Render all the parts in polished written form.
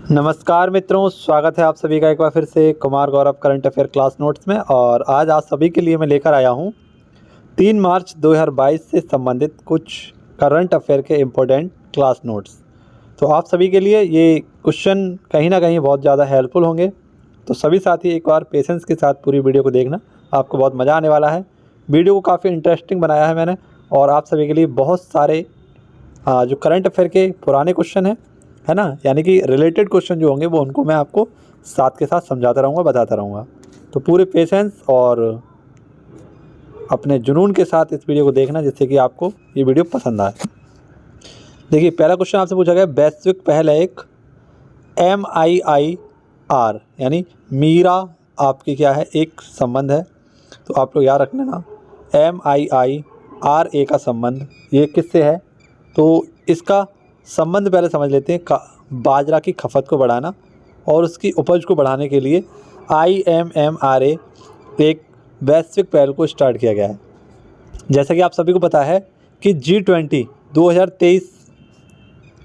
नमस्कार मित्रों, स्वागत है आप सभी का एक बार फिर से Kumar Gaurav current affair class notes में। और आज आप सभी के लिए मैं लेकर आया हूं 3 मार्च 2022 से संबंधित कुछ करंट अफेयर के इम्पोर्टेंट क्लास नोट्स। तो आप सभी के लिए ये क्वेश्चन कहीं ना कहीं बहुत ज़्यादा हेल्पफुल होंगे। तो सभी साथी एक बार पेशेंस के साथ पूरी वीडियो को देखना, आपको बहुत मज़ा आने वाला है। वीडियो को काफ़ी इंटरेस्टिंग बनाया है मैंने, और आप सभी के लिए बहुत सारे जो करंट अफेयर के पुराने क्वेश्चन है ना, यानी कि रिलेटेड क्वेश्चन जो होंगे वो उनको मैं आपको साथ के साथ समझाता रहूँगा, बताता रहूँगा। तो पूरे पेशेंस और अपने जुनून के साथ इस वीडियो को देखना, जिससे कि आपको ये वीडियो पसंद आए। देखिए, पहला क्वेश्चन आपसे पूछा गया, वैश्विक पहल है एक MIIR, यानी मीरा आपकी क्या है, एक संबंध है। तो आप लोग याद रखना ना, MIIRA का संबंध ये किससे है। तो इसका संबंध पहले समझ लेते हैं। बाजरा की खपत को बढ़ाना और उसकी उपज को बढ़ाने के लिए IMMRA एक वैश्विक पहल को स्टार्ट किया गया है। जैसा कि आप सभी को पता है कि G20 2023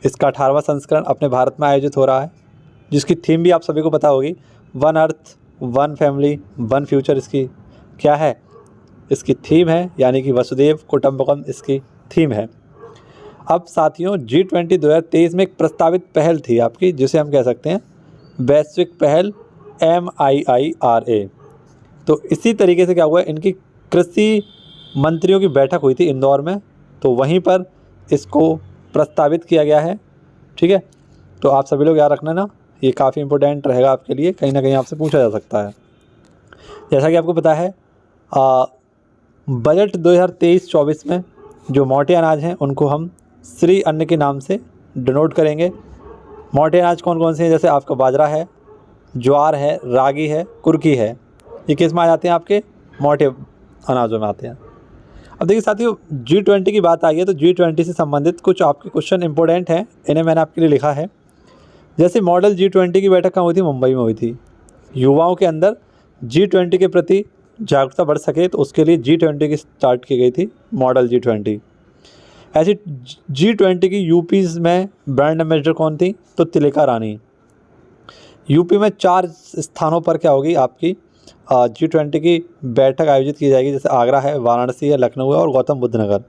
इसका 18वां संस्करण अपने भारत में आयोजित हो रहा है, जिसकी थीम भी आप सभी को पता होगी, one earth one family one future. इसकी क्या है, इसकी थीम है, यानी कि वसुदेव कुटुंबकम इसकी थीम है। अब साथियों, G20 2023 में एक प्रस्तावित पहल थी आपकी, जिसे हम कह सकते हैं वैश्विक पहल MIIRA। तो इसी तरीके से क्या हुआ, इनकी कृषि मंत्रियों की बैठक हुई थी इंदौर में, तो वहीं पर इसको प्रस्तावित किया गया है। ठीक है, तो आप सभी लोग याद रखना ना, ये काफ़ी इंपॉर्टेंट रहेगा आपके लिए, कहीं ना कहीं आपसे पूछा जा सकता है। जैसा कि आपको पता है, बजट 2023-24 में जो मोटे अनाज हैं उनको हम श्री अन्न के नाम से डिनोट करेंगे। मोटे अनाज कौन कौन से हैं, जैसे आपका बाजरा है, ज्वार है, रागी है, कुर्की है। ये किस में आ जाते हैं, आपके मोटे अनाजों में आते हैं। अब देखिए साथियों, G20 की बात आई है तो G20 से संबंधित कुछ आपके क्वेश्चन इंपॉर्टेंट हैं, इन्हें मैंने आपके लिए लिखा है। जैसे मॉडल G20 की बैठक कहाँ हुई थी, मुंबई में हुई थी। युवाओं के अंदर G20 के प्रति जागरूकता बढ़ सके, तो उसके लिए G20 की स्टार्ट की गई थी मॉडल G20। ऐसी G20 की यूपीज़ में ब्रांड एम्बेसडर कौन थी, तो तिलका रानी। यूपी में 4 स्थानों पर क्या होगी, आपकी G20 की बैठक आयोजित की जाएगी, जैसे आगरा है, वाराणसी है, लखनऊ है और गौतम बुद्ध नगर।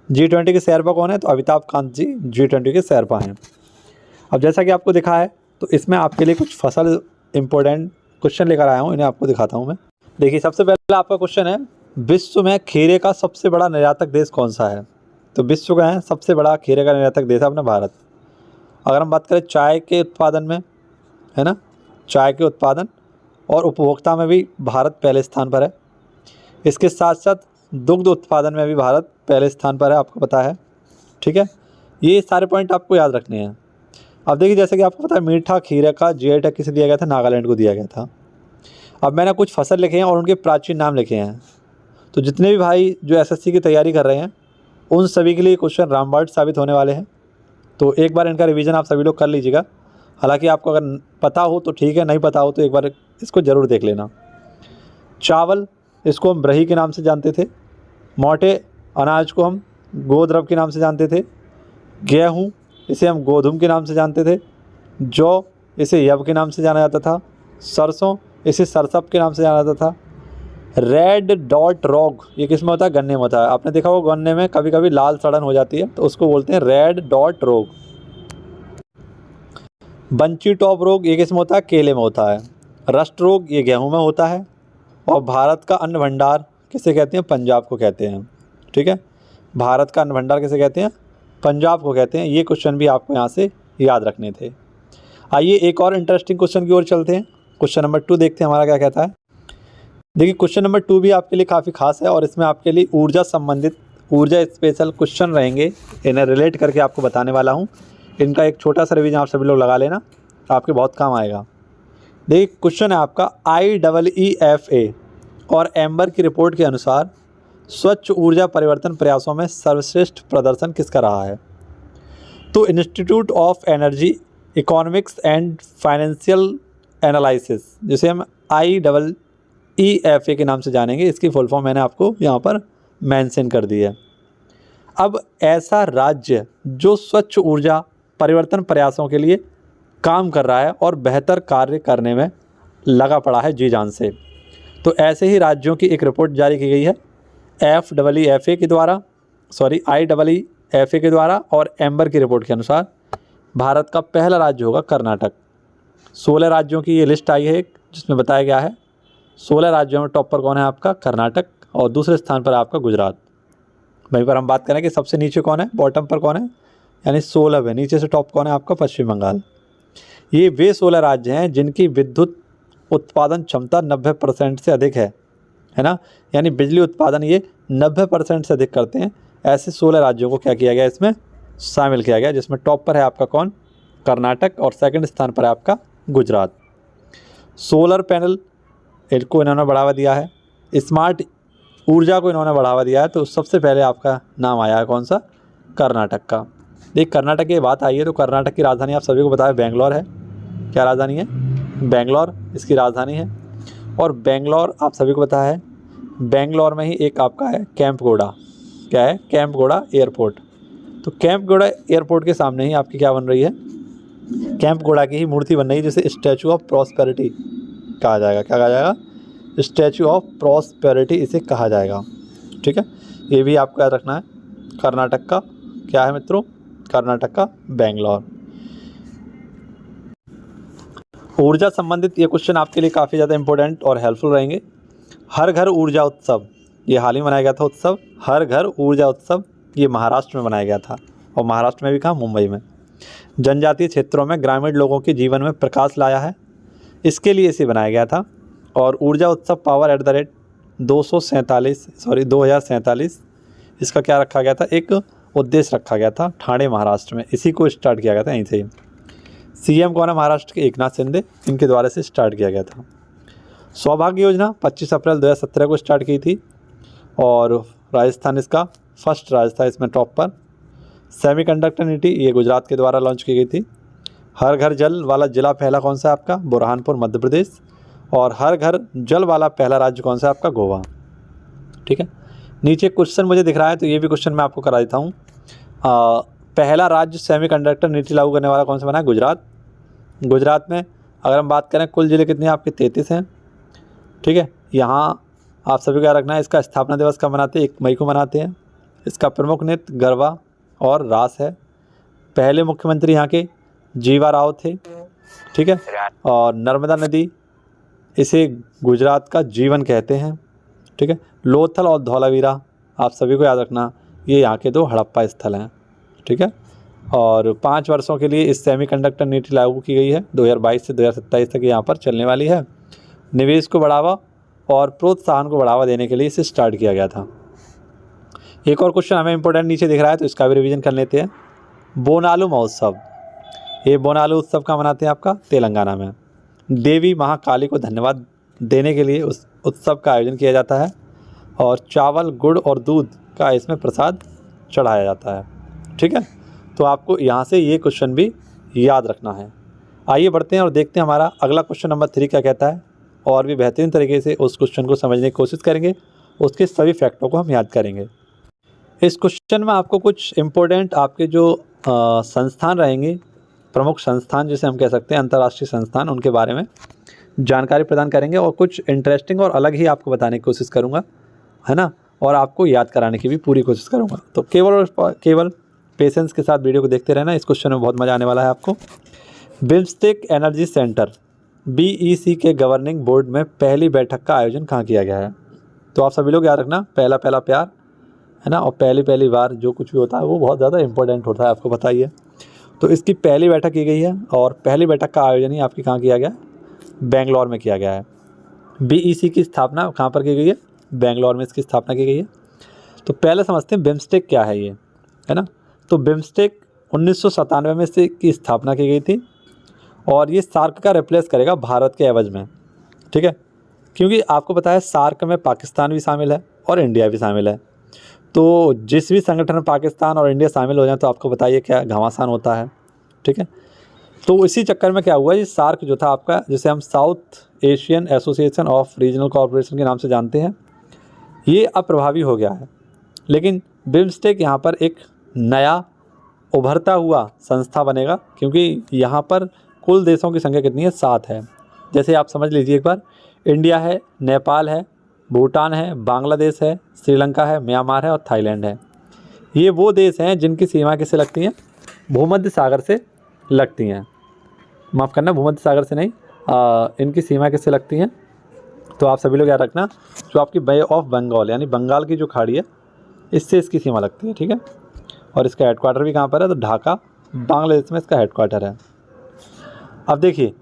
G20 के शेरपा कौन है, तो अमिताभ कांत जी G20 के शेरपा हैं। अब जैसा कि आपको दिखा है, तो इसमें आपके लिए कुछ फसल इंपॉर्टेंट क्वेश्चन लेकर आया हूँ, इन्हें आपको दिखाता हूँ मैं। देखिए, सबसे पहले आपका क्वेश्चन है, विश्व में खीरे का सबसे बड़ा निर्यातक देश कौन सा है। तो विश्व का है सबसे बड़ा खीरे का निर्यातक देश है अपना भारत। अगर हम बात करें चाय के उत्पादन में, है ना, चाय के उत्पादन और उपभोक्ता में भी भारत पहले स्थान पर है। इसके साथ साथ दुग्ध उत्पादन में भी भारत पहले स्थान पर है, आपको पता है। ठीक है, ये सारे पॉइंट आपको याद रखने हैं। अब देखिए, जैसे कि आपको पता है, मीठा खीरे का GI टैग किसे दिया गया था, नागालैंड को दिया गया था। अब मैंने कुछ फसल लिखे हैं और उनके प्राचीन नाम लिखे हैं। तो जितने भी भाई जो SSC की तैयारी कर रहे हैं, उन सभी के लिए क्वेश्चन रामबाण साबित होने वाले हैं। तो एक बार इनका रिवीजन आप सभी लोग कर लीजिएगा। हालांकि आपको अगर पता हो तो ठीक है, नहीं पता हो तो एक बार इसको ज़रूर देख लेना। चावल, इसको हम ब्रही के नाम से जानते थे। मोटे अनाज को हम गोद्रव के नाम से जानते थे। गेहूँ, इसे हम गोधूम के नाम से जानते थे। जौ, इसे यव के नाम से जाना जाता था। सरसों, इसे सरसप के नाम से जाना जाता था। रेड डॉट रोग, ये किस में होता है, गन्ने में होता है। आपने देखा होगा गन्ने में कभी कभी लाल सड़न हो जाती है, तो उसको बोलते हैं रेड डॉट रोग। बंची टॉप रोग, ये किस में होता है, केले में होता है। रस्ट रोग, ये गेहूं में होता है। और भारत का अन्न भंडार किसे कहते हैं, पंजाब को कहते हैं। ठीक है, भारत का अन्न भंडार किसे कहते हैं, पंजाब को कहते हैं। ये क्वेश्चन भी आपको यहाँ से याद रखने थे। आइए एक और इंटरेस्टिंग क्वेश्चन की ओर चलते हैं। क्वेश्चन नंबर 2 देखते हैं हमारा क्या कहता है। देखिए, क्वेश्चन नंबर 2 भी आपके लिए काफ़ी खास है, और इसमें आपके लिए ऊर्जा संबंधित ऊर्जा स्पेशल क्वेश्चन रहेंगे। इन्हें रिलेट करके आपको बताने वाला हूँ। इनका एक छोटा सा रिवीजन आप सभी लोग लगा लेना, आपके बहुत काम आएगा। देखिए, क्वेश्चन है आपका, IEEFA और एम्बर की रिपोर्ट के अनुसार स्वच्छ ऊर्जा परिवर्तन प्रयासों में सर्वश्रेष्ठ प्रदर्शन किसका रहा है। तो institute of energy economics and financial analysis, जिसे हम IEEFA के नाम से जानेंगे, इसकी फुल फॉर्म मैंने आपको यहाँ पर मेंशन कर दी है। अब ऐसा राज्य जो स्वच्छ ऊर्जा परिवर्तन प्रयासों के लिए काम कर रहा है और बेहतर कार्य करने में लगा पड़ा है जी जान से। तो ऐसे ही राज्यों की एक रिपोर्ट जारी की गई है IEEFA के द्वारा और एम्बर की रिपोर्ट के अनुसार भारत का पहला राज्य होगा कर्नाटक। 16 राज्यों की ये लिस्ट आई है जिसमें बताया गया है 16 राज्यों में टॉप पर कौन है आपका कर्नाटक और दूसरे स्थान पर आपका गुजरात। वहीं पर हम बात करें कि सबसे नीचे कौन है, बॉटम पर कौन है, यानी 16 है, नीचे से टॉप कौन है आपका पश्चिम बंगाल। ये वे 16 राज्य हैं जिनकी विद्युत उत्पादन क्षमता 90% से अधिक है ना, यानी बिजली उत्पादन ये 90% से अधिक करते हैं। ऐसे 16 राज्यों को क्या किया गया, इसमें शामिल किया गया, जिसमें टॉप पर है आपका कौन, कर्नाटक, और सेकंड स्थान पर है आपका गुजरात। सोलर पैनल इनको इन्होंने बढ़ावा दिया है, स्मार्ट ऊर्जा को इन्होंने बढ़ावा दिया है, तो सबसे पहले आपका नाम आया है कौन सा, कर्नाटक का। देख कर्नाटक की बात आई है तो कर्नाटक की राजधानी आप सभी को पता है बेंगलोर है। क्या राजधानी है, बेंगलोर इसकी राजधानी है। और बेंगलोर आप सभी को पता है, बेंगलोर में ही एक आपका है कैंपगोड़ा, क्या है, कैंपगोड़ा एयरपोर्ट। तो कैंपगोड़ा एयरपोर्ट के सामने ही आपकी क्या बन रही है, कैंपगोड़ा की ही मूर्ति बन रही है, जिसे स्टैचू ऑफ प्रॉस्पेरिटी कहा जाएगा। क्या कहा जाएगा, स्टैचू ऑफ प्रॉस्पेरिटी इसे कहा जाएगा। ठीक है, ये भी आपको याद रखना है। कर्नाटक का क्या है मित्रों, कर्नाटक का बेंगलोर। ऊर्जा संबंधित ये क्वेश्चन आपके लिए काफ़ी ज़्यादा इंपॉर्टेंट और हेल्पफुल रहेंगे। हर घर ऊर्जा उत्सव, ये हाल ही मनाया गया था उत्सव, हर घर ऊर्जा उत्सव, ये महाराष्ट्र में बनाया गया था, और महाराष्ट्र में भी कहाँ, मुंबई में। जनजातीय क्षेत्रों में ग्रामीण लोगों के जीवन में प्रकाश लाया है, इसके लिए इसे बनाया गया था। और ऊर्जा उत्सव पावर @ 2047 इसका क्या रखा गया था, एक उद्देश्य रखा गया था ठाणे महाराष्ट्र में, इसी को स्टार्ट किया गया था यहीं से ही। CM कौन है महाराष्ट्र के, एकनाथ शिंदे, इनके द्वारा से स्टार्ट किया गया था। सौभाग्य योजना 25 अप्रैल 2017 को स्टार्ट की थी, और राजस्थान इसका फर्स्ट राज्य था इसमें टॉप पर। सेमीकंडक्टर नीति ये गुजरात के द्वारा लॉन्च की गई थी। हर घर जल वाला जिला पहला कौन सा आपका, बुरहानपुर मध्य प्रदेश। और हर घर जल वाला पहला राज्य कौन सा आपका, गोवा। ठीक है, नीचे क्वेश्चन मुझे दिख रहा है तो ये भी क्वेश्चन मैं आपको करा देता हूँ। पहला राज्य सेमीकंडक्टर नीति लागू करने वाला कौन सा बना है, गुजरात। गुजरात में अगर हम बात करें कुल जिले कितने आपके, 33 हैं। ठीक है, यहाँ आप सभी को याद रखना है, इसका स्थापना दिवस कब मनाते हैं, 1 मई को मनाते हैं। इसका प्रमुख नृत्य गरबा और रास है। पहले मुख्यमंत्री यहाँ के जीवा राव थे। ठीक है, और नर्मदा नदी इसे गुजरात का जीवन कहते हैं। ठीक है, लोथल और धौलावीरा आप सभी को याद रखना, ये यहाँ के 2 हड़प्पा स्थल हैं। ठीक है, और 5 वर्षों के लिए इस सेमीकंडक्टर नीति लागू की गई है, 2022 से 2027 तक यहाँ पर चलने वाली है। निवेश को बढ़ावा और प्रोत्साहन को बढ़ावा देने के लिए इसे स्टार्ट किया गया था। एक और क्वेश्चन हमें इंपॉर्टेंट नीचे दिख रहा है तो इसका भी रिवीजन कर लेते हैं। बोनालू महोत्सव, ये बोनालू उत्सव का मनाते हैं आपका तेलंगाना में। देवी महाकाली को धन्यवाद देने के लिए उस उत्सव का आयोजन किया जाता है, और चावल, गुड़ और दूध का इसमें प्रसाद चढ़ाया जाता है। ठीक है, तो आपको यहाँ से ये क्वेश्चन भी याद रखना है। आइए बढ़ते हैं और देखते हैं हमारा अगला क्वेश्चन नंबर 3 क्या कहता है, और भी बेहतरीन तरीके से उस क्वेश्चन को समझने की कोशिश करेंगे, उसके सभी फैक्टों को हम याद करेंगे। इस क्वेश्चन में आपको कुछ इम्पोर्टेंट आपके जो संस्थान रहेंगे, प्रमुख संस्थान जिसे हम कह सकते हैं अंतर्राष्ट्रीय संस्थान, उनके बारे में जानकारी प्रदान करेंगे, और कुछ इंटरेस्टिंग और अलग ही आपको बताने की कोशिश करूँगा, है ना, और आपको याद कराने की भी पूरी कोशिश करूँगा। तो केवल पेशेंस के साथ वीडियो को देखते रहना, इस क्वेश्चन में बहुत मज़ा आने वाला है आपको। बिम्स्टेक एनर्जी सेंटर BEC के गवर्निंग बोर्ड में पहली बैठक का आयोजन कहाँ किया गया है। तो आप सभी लोग याद रखना, पहला प्यार, है ना, और पहली बार जो कुछ भी होता है वो बहुत ज़्यादा इंपॉर्टेंट होता है, आपको पता ही है। तो इसकी पहली बैठक की गई है, और पहली बैठक का आयोजन ही आपकी कहाँ किया गया, बेंगलोर में किया गया है। BEC की स्थापना कहाँ पर की गई है, बेंगलोर में इसकी स्थापना की गई है। तो पहले समझते हैं बिम्स्टेक क्या है ये, है ना। तो बिम्स्टेक 1997 में से की स्थापना की गई थी, और ये सार्क का रिप्लेस करेगा भारत के एवज में। ठीक है, क्योंकि आपको पता है सार्क में पाकिस्तान भी शामिल है और इंडिया भी शामिल है। तो जिस भी संगठन में पाकिस्तान और इंडिया शामिल हो जाए तो आपको बताइए क्या घमासान होता है। ठीक है, तो इसी चक्कर में क्या हुआ, ये सार्क जो था आपका, जिसे हम south Asian association of regional cooperation के नाम से जानते हैं, ये अप्रभावी हो गया है। लेकिन बिम्स्टेक यहाँ पर एक नया उभरता हुआ संस्था बनेगा, क्योंकि यहाँ पर कुल देशों की संख्या कितनी है? 7 है। जैसे आप समझ लीजिए एक बार, इंडिया है, नेपाल है, भूटान है, बांग्लादेश है, श्रीलंका है, म्यांमार है और थाईलैंड है। ये वो देश हैं जिनकी सीमा किससे लगती हैं? भूमध्य सागर से लगती हैं। माफ़ करना, भूमध्य सागर से नहीं, इनकी सीमा किससे लगती हैं? तो आप सभी लोग याद रखना, जो आपकी बे ऑफ बंगाल यानी बंगाल की जो खाड़ी है, इससे इसकी सीमा लगती है, ठीक है। और इसका हेडक्वार्टर भी कहाँ पर है? तो ढाका, बांग्लादेश में इसका हेडक्वार्टर है। अब देखिए,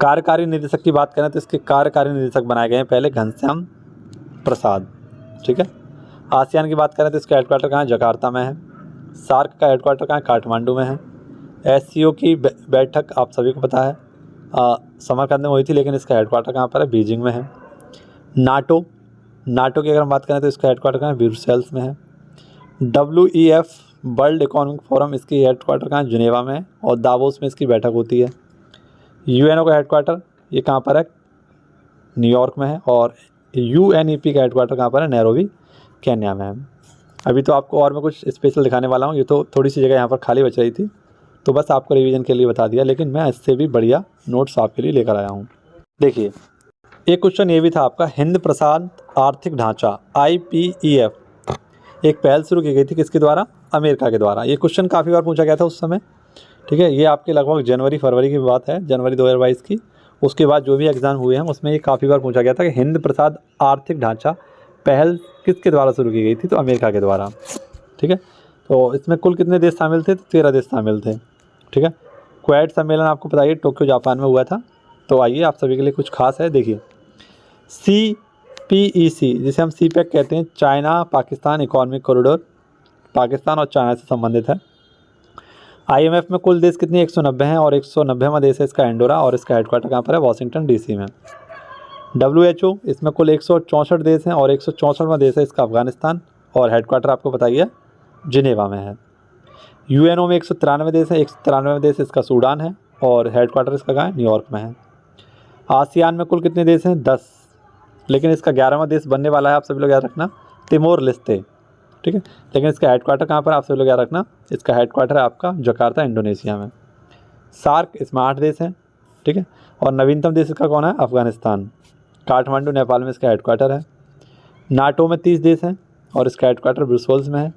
कार्यकारी निदेशक की बात करें तो इसके कार्यकारी निदेशक बनाए गए हैं पहले घनश्याम प्रसाद, ठीक है। आसियान की बात करें तो इसका हेडक्वार्टर कहाँ है? जकार्ता में है। सार्क का हेडक्वार्टर कहाँ है? काठमांडू में है। SCO की बैठक आप सभी को पता है समरकंद में हुई थी, लेकिन इसका हेडक्वार्टर कहाँ पर है? बीजिंग में है। नाटो की अगर हम बात करें तो इसका हेडक्वार्टर कहाँ है? ब्रुसेल्स में है। WEF वर्ल्ड इकोनॉमिक फोरम, इसकी हेडक्वार्टर कहाँ है? जिनेवा में है और दावोस में इसकी बैठक होती है। UNO का हेडक्वार्टर ये कहाँ पर है? न्यूयॉर्क में है। और UNEP का हेडक्वार्टर कहाँ पर है? नैरोबी, केन्या में है। अभी तो आपको और मैं कुछ स्पेशल दिखाने वाला हूँ, ये तो थोड़ी सी जगह यहाँ पर खाली बच रही थी, तो बस आपको रिवीजन के लिए बता दिया, लेकिन मैं इससे भी बढ़िया नोट्स आपके लिए लेकर आया हूँ। देखिए, एक क्वेश्चन ये भी था आपका, हिंद प्रशांत आर्थिक ढांचा IPEF एक पहल शुरू की गई थी किसके द्वारा? अमेरिका के द्वारा। ये क्वेश्चन काफ़ी बार पूछा गया था उस समय, ठीक है। ये आपके लगभग जनवरी फरवरी की बात है, जनवरी 2022 की। उसके बाद जो भी एग्ज़ाम हुए हैं उसमें ये काफ़ी बार पूछा गया था कि हिंद प्रसाद आर्थिक ढांचा पहल किसके द्वारा शुरू की गई थी? तो अमेरिका के द्वारा, ठीक है। तो इसमें कुल कितने देश शामिल थे? तो 13 देश शामिल थे, ठीक है। क्वाड सम्मेलन आपको पता है टोक्यो जापान में हुआ था। तो आइए, आप सभी के लिए कुछ खास है, देखिए। CPEC जिसे हम CPEC कहते हैं, China Pakistan economic corridor, Pakistan और चाइना से संबंधित है। IMF में कुल देश कितने? 190 हैं और 190वां देश है इसका एंडोरा और इसका हेडक्वार्टर कहाँ पर है? वॉशिंगटन DC में। WHO इसमें कुल 164 देश हैं और 164वां देश है इसका अफगानिस्तान और हेडक्वार्टर आपको बताइए जिनेवा में है। UNO में 193 देश हैं, 193वां देश इसका सूडान है और हेडक्वार्टर इसका कहाँ है? न्यूयॉर्क में है। आसियान में कुल कितने देश हैं? 10, लेकिन इसका 11वां देश बनने वाला है, आप सभी लोग याद रखना, तिमोर लेस्ते, ठीक है। लेकिन इसका हेडक्वार्टर कहाँ पर? आप सभी लोग याद रखना, इसका हेडक्वार्टर है आपका जकार्ता, इंडोनेशिया में। सार्क इसमें 8 देश हैं, ठीक है। और नवीनतम देश इसका कौन है? अफगानिस्तान। काठमांडू नेपाल में इसका हेडक्वार्टर है। नाटो में 30 देश हैं और इसका हेडक्वार्टर ब्रुसेल्स में है।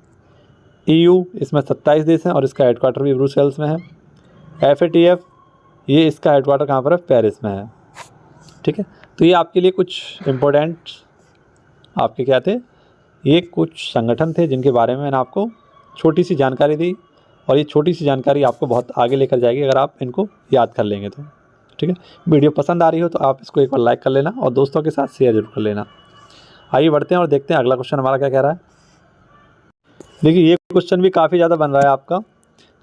EU इसमें 27 देश हैं और इसका हेडक्वार्टर भी ब्रुसेल्स में है। FATF ये इसका हेडक्वार्टर कहाँ पर है? पेरिस में है, ठीक है। तो ये आपके लिए कुछ इम्पोर्टेंट आपके क्या थे? ये कुछ संगठन थे जिनके बारे में मैंने आपको छोटी सी जानकारी दी और ये छोटी सी जानकारी आपको बहुत आगे लेकर जाएगी अगर आप इनको याद कर लेंगे तो, ठीक है। वीडियो पसंद आ रही हो तो आप इसको एक बार लाइक कर लेना और दोस्तों के साथ शेयर जरूर कर लेना। आइए बढ़ते हैं और देखते हैं अगला क्वेश्चन हमारा क्या कह रहा है। देखिए, ये क्वेश्चन भी काफ़ी ज़्यादा बन रहा है आपका।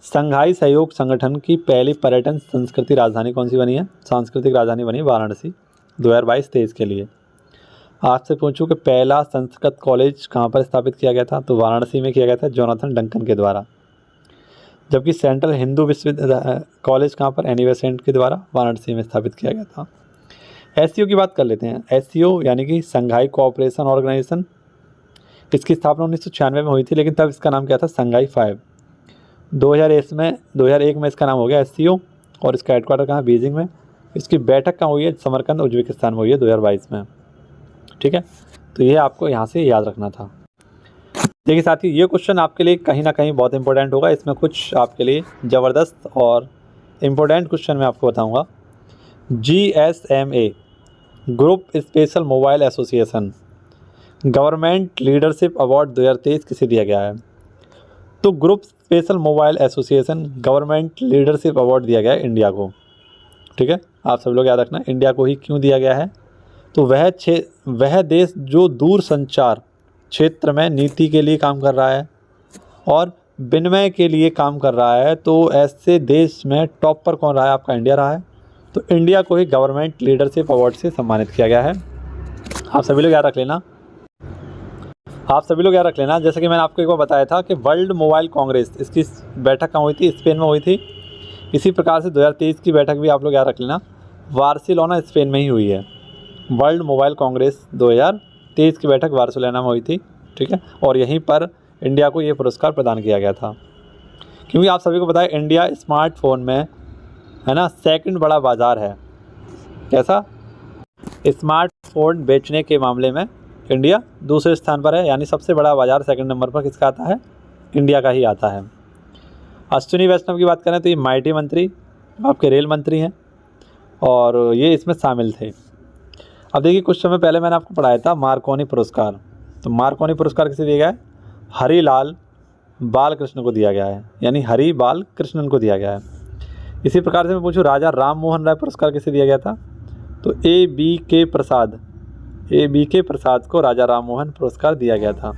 संघाई सहयोग संगठन की पहली पर्यटन संस्कृति राजधानी कौन सी बनी है? सांस्कृतिक राजधानी बनी वाराणसी 2022-23 के लिए। आपसे पूछूं कि पहला संस्कृत कॉलेज कहाँ पर स्थापित किया गया था? तो वाराणसी में किया गया था जोनाथन डंकन के द्वारा। जबकि सेंट्रल हिंदू विश्वविद्यालय कॉलेज कहाँ पर? एनी बेसेंट के द्वारा वाराणसी में स्थापित किया गया था। SCO की बात कर लेते हैं। SCO यानी कि संघाई कोऑपरेशन ऑर्गेनाइजेशन, इसकी स्थापना 1996 में हुई थी, लेकिन तब इसका नाम क्या था? संघाई 5। 2001 में इसका नाम हो गया SCO और इसका हेडक्वार्टर कहाँ? बीजिंग में। इसकी बैठक कहाँ हुई है? समरकंद उज्बेकिस्तान में हुई है 2022 में, ठीक है। तो ये आपको यहाँ से याद रखना था। देखिए साथियों, ये क्वेश्चन आपके लिए कहीं ना कहीं बहुत इंपॉर्टेंट होगा। इसमें कुछ आपके लिए ज़बरदस्त और इम्पोर्टेंट क्वेश्चन मैं आपको बताऊंगा। GSMA group special mobile association government leadership award 2023 किसे दिया गया है? तो group special mobile association government leadership award दिया गया है इंडिया को, ठीक है। आप सब लोग याद रखना, इंडिया को ही क्यों दिया गया है? तो वह देश जो दूर संचार क्षेत्र में नीति के लिए काम कर रहा है और विनिमय के लिए काम कर रहा है, तो ऐसे देश में टॉप पर कौन रहा है? आपका इंडिया रहा है। तो इंडिया को ही गवर्नमेंट लीडरशिप अवार्ड से सम्मानित किया गया है। आप सभी लोग याद रख लेना, जैसे कि मैंने आपको एक बार बताया था कि वर्ल्ड मोबाइल कांग्रेस, इसकी बैठक कहाँ हुई थी? स्पेन में हुई थी। इसी प्रकार से 2023 की बैठक भी आप लोग याद रख लेना, बार्सिलोना स्पेन में ही हुई है। वर्ल्ड मोबाइल कांग्रेस 2023 की बैठक बार्सिलोना में हुई थी, ठीक है। और यहीं पर इंडिया को ये पुरस्कार प्रदान किया गया था, क्योंकि आप सभी को पता है इंडिया स्मार्टफोन में है ना, सेकंड बड़ा बाज़ार है। कैसा? स्मार्टफोन बेचने के मामले में इंडिया दूसरे स्थान पर है, यानी सबसे बड़ा बाज़ार सेकंड नंबर पर किसका आता है? इंडिया का ही आता है। अश्विनी वैष्णव की बात करें तो ये माइटी मंत्री, आपके रेल मंत्री हैं और ये इसमें शामिल थे। अब देखिए, कुछ समय पहले मैंने आपको पढ़ाया था मार्कोनी पुरस्कार। तो मार्कोनी पुरस्कार किसे दिया गया है? हरिलाल बालकृष्ण को दिया गया है, यानी हरि बाल कृष्णन को दिया गया है। इसी प्रकार से मैं पूछूं, राजा राम मोहन राय पुरस्कार किसे दिया गया था? तो A.B.K. प्रसाद को राजा राम मोहन पुरस्कार दिया गया था।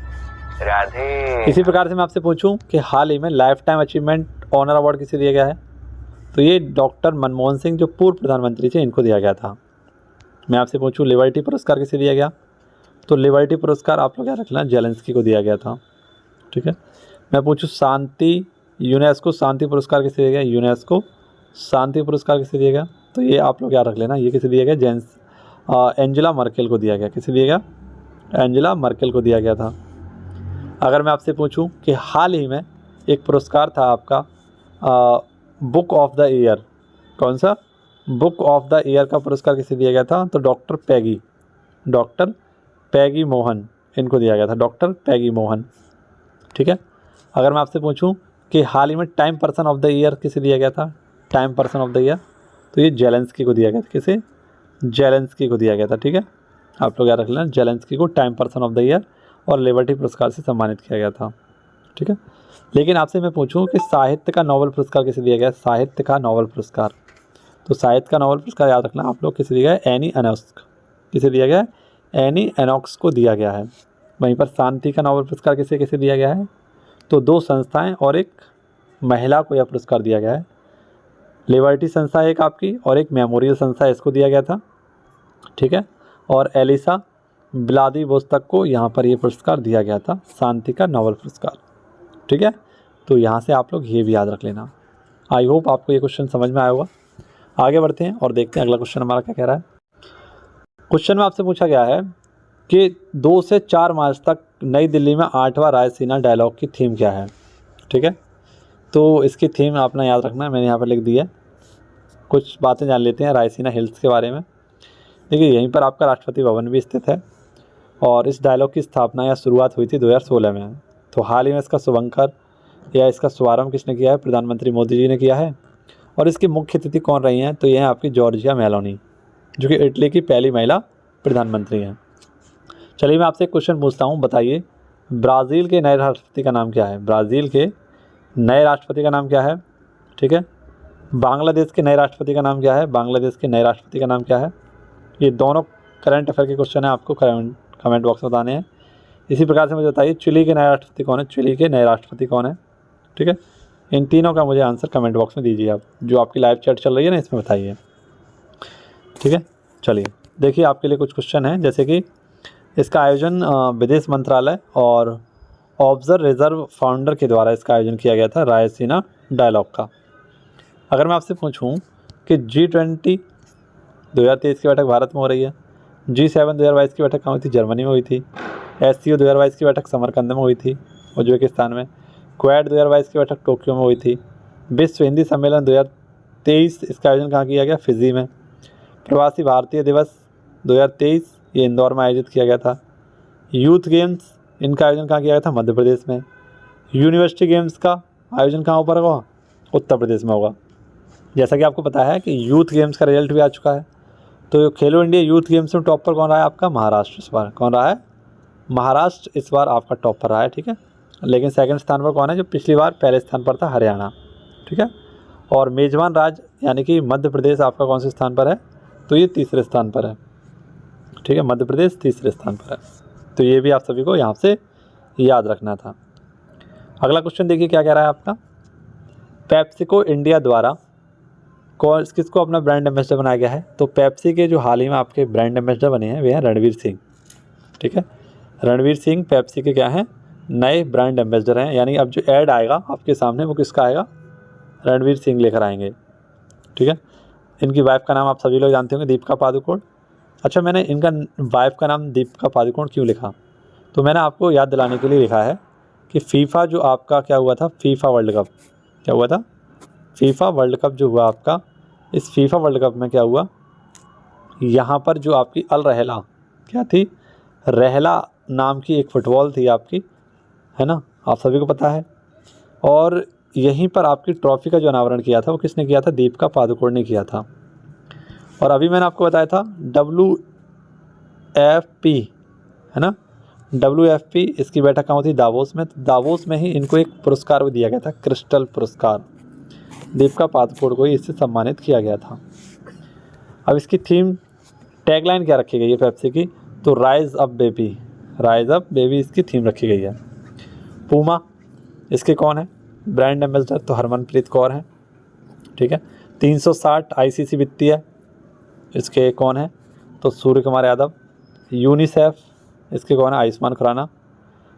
राधे। इसी प्रकार से मैं आपसे पूछूं कि हाल ही में life time achievement honour award किसे दिया गया है? तो ये डॉक्टर मनमोहन सिंह जो पूर्व प्रधानमंत्री थे, इनको दिया गया था। मैं आपसे पूछूं लिबर्टी पुरस्कार किसे दिया गया? तो लिबर्टी पुरस्कार आप लोग याद रखना, जेलेंस्की को दिया गया था। ठीक है। मैं पूछूं शांति, यूनेस्को शांति पुरस्कार किसे दिया गया? यूनेस्को शांति पुरस्कार किसे दिया गया? तो ये आप लोग याद रख लेना, ये किसे दिया गया? एंजेला मर्केल को दिया गया। किसे दिया गया? एंजेला मर्केल को दिया गया था। अगर मैं आपसे पूछूं कि हाल ही में एक पुरस्कार था आपका बुक ऑफ द ईयर, कौन सा? बुक ऑफ द ईयर का पुरस्कार किसे दिया गया था? तो डॉक्टर पैगी मोहन, इनको दिया गया था, डॉक्टर पैगी मोहन। ठीक है। अगर मैं आपसे पूछूं कि हाल ही में time person of the year किसे दिया गया था? Time person of the year, तो ये जेलेंस्की को दिया गया था। किसे? जेलेंस्की को दिया गया था। ठीक है, आप लोग याद रख लेना, जेलेंस्की को time person of the year और लिबर्टी पुरस्कार से सम्मानित किया गया था। ठीक है। लेकिन आपसे मैं पूछूं कि साहित्य का नोबेल पुरस्कार किसे दिया गया? साहित्य का नोबेल पुरस्कार, तो साहित्य का नोबेल पुरस्कार याद रखना आप लोग, किसे दिया गया? एनी एनोक्स। किसे दिया गया? एनी एनोक्स को दिया गया है। वहीं पर शांति का नोबेल पुरस्कार किसे किसे दिया गया है? तो दो संस्थाएं और एक महिला को यह पुरस्कार दिया गया है। लिबर्टी संस्था एक आपकी और एक मेमोरियल संस्था, इसको दिया गया था। ठीक है। और एलिसा व्लादिवोस्तोक को यहाँ पर ये पुरस्कार दिया गया था, शांति का नोबेल पुरस्कार। ठीक है। तो यहाँ से आप लोग ये भी याद रख लेना। आई होप आपको ये क्वेश्चन समझ में आया होगा। आगे बढ़ते हैं और देखते हैं अगला क्वेश्चन हमारा क्या कह रहा है। क्वेश्चन में आपसे पूछा गया है कि 2 से 4 मार्च तक नई दिल्ली में 8वां रायसीना डायलॉग की थीम क्या है? ठीक है। तो इसकी थीम आपने याद रखना है, मैंने यहाँ पर लिख दी है। कुछ बातें जान लेते हैं रायसीना हिल्स के बारे में। देखिए, यहीं पर आपका राष्ट्रपति भवन भी स्थित है और इस डायलॉग की स्थापना या शुरुआत हुई थी 2016 में। तो हाल ही में इसका शुभंकर या इसका शुभारंभ किसने किया है? प्रधानमंत्री मोदी जी ने किया है। और इसकी मुख्य अतिथि कौन रही हैं? तो ये हैं आपकी जॉर्जिया मेलोनी, जो कि इटली की पहली महिला प्रधानमंत्री हैं। चलिए मैं आपसे एक क्वेश्चन पूछता हूँ, बताइए ब्राज़ील के नए राष्ट्रपति का नाम क्या है? ब्राज़ील के नए राष्ट्रपति का नाम क्या है? ठीक है। बांग्लादेश के नए राष्ट्रपति का नाम क्या है? बांग्लादेश के नए राष्ट्रपति का नाम क्या है? ये दोनों करंट अफेयर के क्वेश्चन है, आपको कमेंट बॉक्स में बताने हैं। इसी प्रकार से मुझे बताइए चिली के नए राष्ट्रपति कौन है? चिली के नए राष्ट्रपति कौन है? ठीक है। इन तीनों का मुझे आंसर कमेंट बॉक्स में दीजिए आप, जो आपकी लाइव चैट चल रही है ना, इसमें बताइए। ठीक है। चलिए देखिए, आपके लिए कुछ क्वेश्चन हैं, जैसे कि इसका आयोजन विदेश मंत्रालय और ऑब्जर्व रिजर्व फाउंडर के द्वारा इसका आयोजन किया गया था, रायसीना डायलॉग का। अगर मैं आपसे पूछूं कि G20 2023 की बैठक भारत में हो रही है, G7 2022 की बैठक कहाँ हुई थी? जर्मनी में हुई थी। SCO 2022 की बैठक समरकंद में हुई थी, उज्बेकिस्तान में। क्वाड 2022 की बैठक टोक्यो में हुई थी। विश्व हिंदी सम्मेलन 2023 इसका आयोजन कहाँ किया गया? फिजी में। प्रवासी भारतीय दिवस 2023 ये इंदौर में आयोजित किया गया था। यूथ गेम्स इनका आयोजन कहाँ किया गया था? मध्य प्रदेश में। यूनिवर्सिटी गेम्स का आयोजन कहाँ पर होगा? उत्तर प्रदेश में होगा। जैसा कि आपको पता है कि यूथ गेम्स का रिजल्ट भी आ चुका है, तो खेलो इंडिया यूथ गेम्स में टॉप पर कौन रहा है आपका? महाराष्ट्र। इस बार कौन रहा है? महाराष्ट्र इस बार आपका टॉप पर रहा है। ठीक है। लेकिन सेकंड स्थान पर कौन है? जो पिछली बार पहले स्थान पर था, हरियाणा। ठीक है। और मेजबान राज्य यानी कि मध्य प्रदेश आपका कौन से स्थान पर है? तो ये तीसरे स्थान पर है। ठीक है, मध्य प्रदेश तीसरे स्थान पर है। तो ये भी आप सभी को यहाँ से याद रखना था। अगला क्वेश्चन देखिए क्या कह रहा है आपका। पेप्सिको इंडिया द्वारा किसको अपना ब्रांड एम्बेसडर बनाया गया है? तो पेप्सी के जो हाल ही में आपके ब्रांड एम्बेसडर बने हैं वे हैं रणवीर सिंह। ठीक है। रणवीर सिंह पेप्सी के क्या हैं? नए ब्रांड एम्बेसडर हैं। यानी अब जो ऐड आएगा आपके सामने वो किसका आएगा? रणवीर सिंह लेकर आएंगे। ठीक है। इनकी वाइफ का नाम आप सभी लोग जानते होंगे, दीपिका पादुकोण। अच्छा, मैंने इनका वाइफ का नाम दीपिका पादुकोण क्यों लिखा? तो मैंने आपको याद दिलाने के लिए लिखा है कि फीफा जो आपका क्या हुआ था, फीफा वर्ल्ड कप क्या हुआ था? फीफा वर्ल्ड कप जो हुआ आपका इस फीफा वर्ल्ड कप में क्या हुआ, यहाँ पर जो आपकी अल रहला क्या थी, रहला नाम की एक फुटबॉल थी आपकी, है ना, आप सभी को पता है। और यहीं पर आपकी ट्रॉफी का जो अनावरण किया था वो किसने किया था, दीपिका पादुकोण ने किया था। और अभी मैंने आपको बताया था WFP, है ना, WFP इसकी बैठक कहाँ होती, दावोस में। तो दावोस में ही इनको एक पुरस्कार भी दिया गया था, क्रिस्टल पुरस्कार। दीपिका पादुकोण को ही इससे सम्मानित किया गया था। अब इसकी थीम टैगलाइन क्या रखी गई है पेप्सी की, तो rise up baby, rise up baby इसकी थीम रखी गई है। पूमा इसके कौन है, ब्रांड एम्बेसडर, तो हरमनप्रीत कौर है, ठीक है। 360 ICC वित्तीय इसके कौन है, तो सूर्य कुमार यादव। यूनिसेफ इसके कौन है, आयुष्मान खुराना।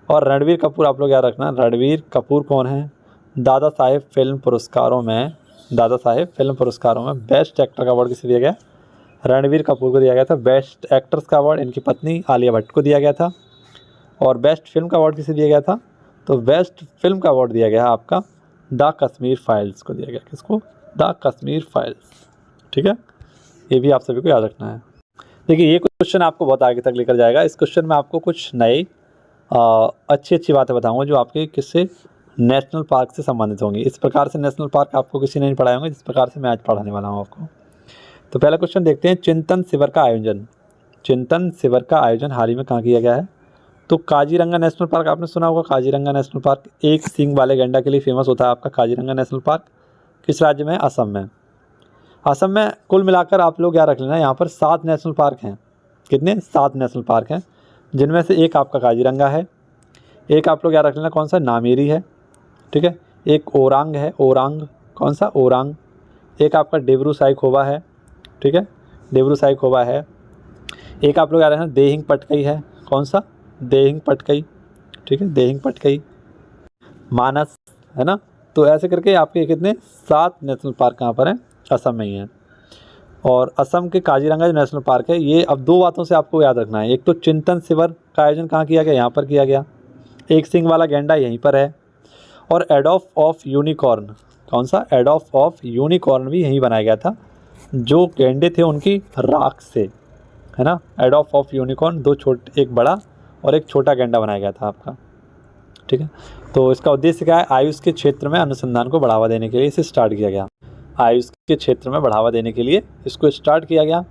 और रणबीर कपूर, आप लोग याद रखना, रणबीर कपूर कौन है, दादा साहेब फिल्म पुरस्कारों में, दादा साहेब फिल्म पुरस्कारों में बेस्ट एक्टर का अवार्ड किसे दिया गया, रणबीर कपूर को दिया गया था। बेस्ट एक्ट्रेस का अवार्ड इनकी पत्नी आलिया भट्ट को दिया गया था। और बेस्ट फिल्म का अवार्ड किसे दिया गया था, तो बेस्ट फिल्म का अवार्ड दिया गया है आपका द कश्मीर फाइल्स को दिया गया। किसको, द कश्मीर फाइल्स, ठीक है। ये भी आप सभी को याद रखना है। देखिए ये क्वेश्चन आपको बहुत आगे तक लेकर जाएगा। इस क्वेश्चन में आपको कुछ नए अच्छी अच्छी बातें बताऊंगा जो आपके किससे, नेशनल पार्क से संबंधित होंगी। इस प्रकार से नेशनल पार्क आपको किसी ने नहीं पढ़ाए होंगे जिस प्रकार से मैं आज पढ़ाने वाला हूँ आपको। तो पहला क्वेश्चन देखते हैं, चिंतन शिविर का आयोजन, चिंतन शिविर का आयोजन हाल ही में कहाँ किया गया है, तो काजीरंगा नेशनल पार्क। आपने सुना होगा काजीरंगा नेशनल पार्क, एक सींग वाले गैंडा के लिए फेमस होता है आपका काजीरंगा नेशनल पार्क। किस राज्य में है, असम में। असम में कुल मिलाकर आप लोग याद रख लेना, यहाँ पर 7 नेशनल पार्क हैं। कितने, 7 नेशनल पार्क हैं, जिनमें से एक आपका काजीरंगा है, एक आप लोग याद रख लेना कौन सा, नामेरी है, ठीक है। एक ओरांग है, ओरांग, कौन सा, ओरांग। एक आपका डेबरू साइखोवा है, ठीक है, डेबरू साइखोवा है। एक आप लोग याद रखना देहिंग पटकई है, कौन सा, देहिंग पटकई, ठीक है, देहिंग पटकई। मानस, है ना। तो ऐसे करके आपके कितने, 7 नेशनल पार्क कहाँ पर हैं, असम में ही हैं। और असम के काजीरंगा जो नेशनल पार्क है, ये अब 2 बातों से आपको याद रखना है। एक तो चिंतन शिविर का आयोजन कहाँ किया गया, यहाँ पर किया गया। एक सिंग वाला गैंडा यहीं पर है। और एडोल्फ ऑफ यूनिकॉर्न, कौन सा, एडोल्फ ऑफ यूनिकॉर्न भी यहीं बनाया गया था, जो गैंडे थे उनकी राख से, है ना। एडोल्फ ऑफ यूनिकॉर्न, 2 छोटे, एक बड़ा और एक छोटा गैंडा बनाया गया था आपका, ठीक है। तो इसका उद्देश्य क्या है, आयुष के क्षेत्र में अनुसंधान को बढ़ावा देने के लिए इसे स्टार्ट किया गया। आयुष के क्षेत्र में बढ़ावा देने के लिए इसको स्टार्ट किया गया,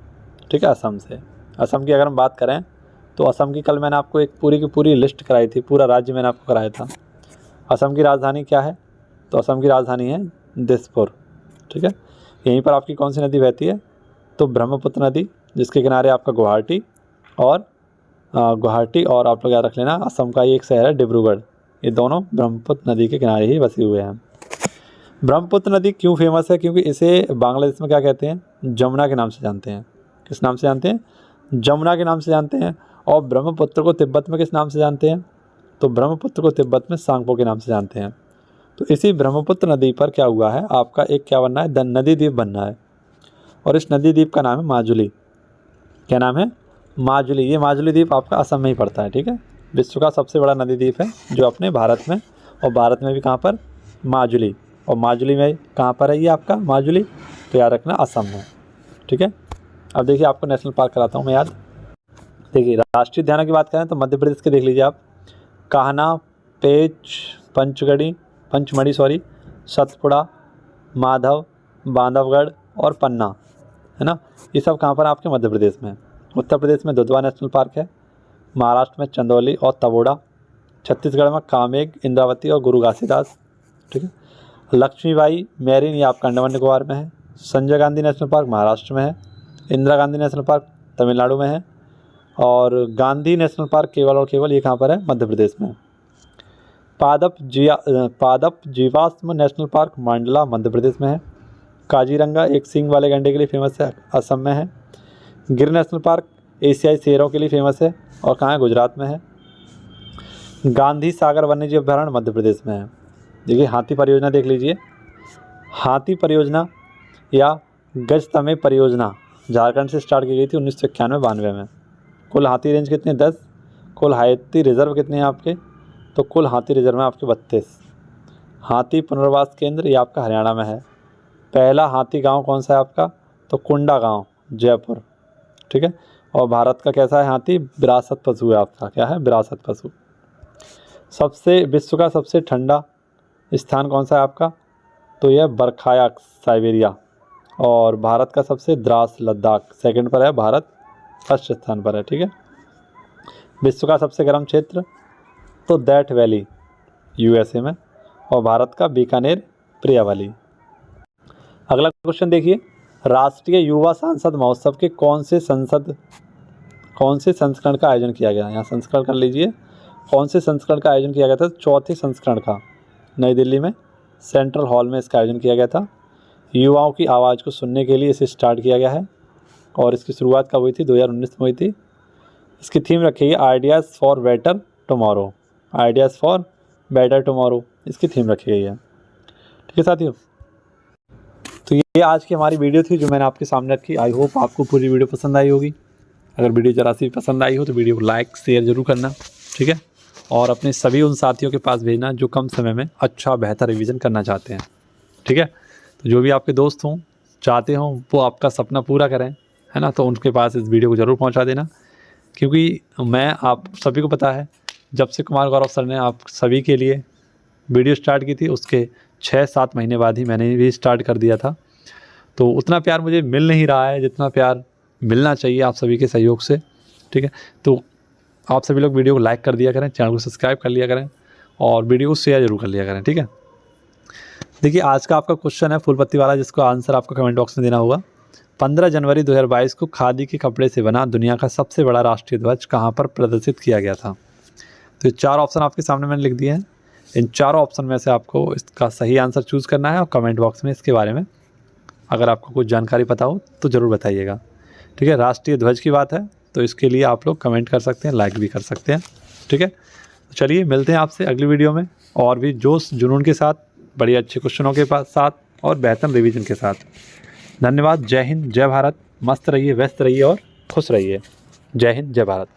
ठीक है, असम से। असम की अगर हम बात करें तो असम की कल मैंने आपको एक पूरी की पूरी लिस्ट कराई थी, पूरा राज्य मैंने आपको कराया था। असम की राजधानी क्या है, तो असम की राजधानी है दिसपुर, ठीक है। यहीं पर आपकी कौन सी नदी बहती है, तो ब्रह्मपुत्र नदी, जिसके किनारे आपका गुवाहाटी और आप लोग याद रख लेना असम का ही एक शहर है डिब्रूगढ़। ये दोनों ब्रह्मपुत्र नदी के किनारे ही बसे हुए हैं। ब्रह्मपुत्र नदी क्यों फेमस है, क्योंकि इसे बांग्लादेश में क्या कहते हैं, जमुना के नाम से जानते हैं। किस नाम से जानते हैं, जमुना के नाम से जानते हैं। और ब्रह्मपुत्र को तिब्बत में किस नाम से जानते हैं, तो ब्रह्मपुत्र को तिब्बत में सांगपो के नाम से जानते हैं। तो इसी ब्रह्मपुत्र नदी पर क्या हुआ है, आपका एक क्या बनना है, नदी द्वीप बनना है। और इस नदी द्वीप का नाम है माजुली। क्या नाम है, माजुली। ये माजुली द्वीप आपका असम में ही पड़ता है, ठीक है। विश्व का सबसे बड़ा नदी द्वीप है जो अपने भारत में, और भारत में भी कहाँ पर, माजुली। और माजुली में कहाँ पर है ये आपका माजुली, तो याद रखना असम में, ठीक है। अब देखिए आपको नेशनल पार्क कराता हूँ मैं याद। देखिए राष्ट्रीय उद्यानों की बात करें तो मध्य प्रदेश के देख लीजिए आप, कान्हा, पेंच, पंचमढ़ी सतपुड़ा, माधव, बांधवगढ़ और पन्ना, है ना। ये सब कहाँ पर आपके मध्य प्रदेश में। उत्तर प्रदेश में दुधवा नेशनल पार्क है, महाराष्ट्र में चंदौली और तबोड़ा, छत्तीसगढ़ में कामेंग, इंद्रावती और गुरु घासीदास, ठीक है। लक्ष्मीबाई मैरीन ये आपका अंडमान निकोबार में है। संजय गांधी नेशनल पार्क महाराष्ट्र में है। इंदिरा गांधी नेशनल पार्क तमिलनाडु में है। और गांधी नेशनल पार्क केवल और केवल ये कहाँ पर है, मध्य प्रदेश में। पादप जीवाश्म नेशनल पार्क मांडला मध्य प्रदेश में है। काजीरंगा एक सींग वाले गैंडे के लिए फेमस है, असम में है। गिर नेशनल पार्क एशियाई शेरों के लिए फेमस है और कहाँ है, गुजरात में है। गांधी सागर वन्यजीव अभयारण्य मध्य प्रदेश में है। देखिए हाथी परियोजना देख लीजिए, हाथी परियोजना या गजतमे परियोजना झारखंड से स्टार्ट की गई थी 1991-92 में। कुल हाथी रेंज कितने, 10। कुल हाथी रिजर्व कितने हैं आपके, तो कुल हाथी रिजर्व में आपके 32। हाथी पुनर्वास केंद्र ये आपका हरियाणा में है। पहला हाथी गांव कौन सा है आपका? तो कुंडा गांव, जयपुर। ठीक है। और भारत का कैसा है हाथी? विरासत पशु है आपका। क्या है? विरासत पशु। विश्व का सबसे ठंडा स्थान कौन सा है आपका? तो यह बरखाया, साइबेरिया। और भारत का सबसे द्रास, लद्दाख। सेकंड पर है भारत, फर्स्ट स्थान पर है। ठीक है। विश्व का सबसे गर्म क्षेत्र? तो दैट वैली, यूएसए में। और भारत का बीकानेर, प्रिया वैली। अगला क्वेश्चन देखिए, राष्ट्रीय युवा सांसद महोत्सव के कौन से संस्करण का आयोजन किया गया? यहाँ संस्करण कर लीजिए। कौन से संस्करण का आयोजन किया गया था? चौथे संस्करण का, नई दिल्ली में सेंट्रल हॉल में इसका आयोजन किया गया था। युवाओं की आवाज़ को सुनने के लिए इसे स्टार्ट किया गया है। और इसकी शुरुआत कब हुई थी? 2019 में हुई थी। इसकी थीम रखी है ideas for better tomorrow. Ideas for better tomorrow इसकी थीम रखी गई है। ठीक है साथियों, तो ये आज की हमारी वीडियो थी जो मैंने आपके सामने रखी। आई होप आपको पूरी वीडियो पसंद आई होगी। अगर वीडियो ज़रा सी पसंद आई हो तो वीडियो को लाइक शेयर ज़रूर करना। ठीक है। और अपने सभी उन साथियों के पास भेजना जो कम समय में अच्छा बेहतर रिवीजन करना चाहते हैं। ठीक है। तो जो भी आपके दोस्त हों, चाहते हों वो आपका सपना पूरा करें, है ना, तो उनके पास इस वीडियो को ज़रूर पहुँचा देना। क्योंकि मैं, आप सभी को पता है, जब से कुमार गौरव सर ने आप सभी के लिए वीडियो स्टार्ट की थी उसके 6-7 महीने बाद ही मैंने भी स्टार्ट कर दिया था। तो उतना प्यार मुझे मिल नहीं रहा है जितना प्यार मिलना चाहिए आप सभी के सहयोग से। ठीक है। तो आप सभी लोग वीडियो को लाइक कर दिया करें, चैनल को सब्सक्राइब कर लिया करें और वीडियो को शेयर जरूर कर लिया करें। ठीक है। देखिए आज का आपका क्वेश्चन है फूल पत्ती वाला, जिसको आंसर आपको कमेंट बॉक्स में देना होगा। 15 जनवरी 2022 को खादी के कपड़े से बना दुनिया का सबसे बड़ा राष्ट्रीय ध्वज कहाँ पर प्रदर्शित किया गया था? तो ये 4 ऑप्शन आपके सामने मैंने लिख दिए हैं। इन 4 ऑप्शन में से आपको इसका सही आंसर चूज़ करना है और कमेंट बॉक्स में इसके बारे में अगर आपको कुछ जानकारी पता हो तो ज़रूर बताइएगा। ठीक है। राष्ट्रीय ध्वज की बात है तो इसके लिए आप लोग कमेंट कर सकते हैं, लाइक भी कर सकते हैं। ठीक है। तो चलिए मिलते हैं आपसे अगली वीडियो में और भी जोश जुनून के साथ, बड़े अच्छे क्वेश्चनों के साथ और बेहतर रिवीजन के साथ। धन्यवाद। जय हिंद, जय भारत। मस्त रहिए, व्यस्त रहिए और खुश रहिए। जय हिंद, जय भारत।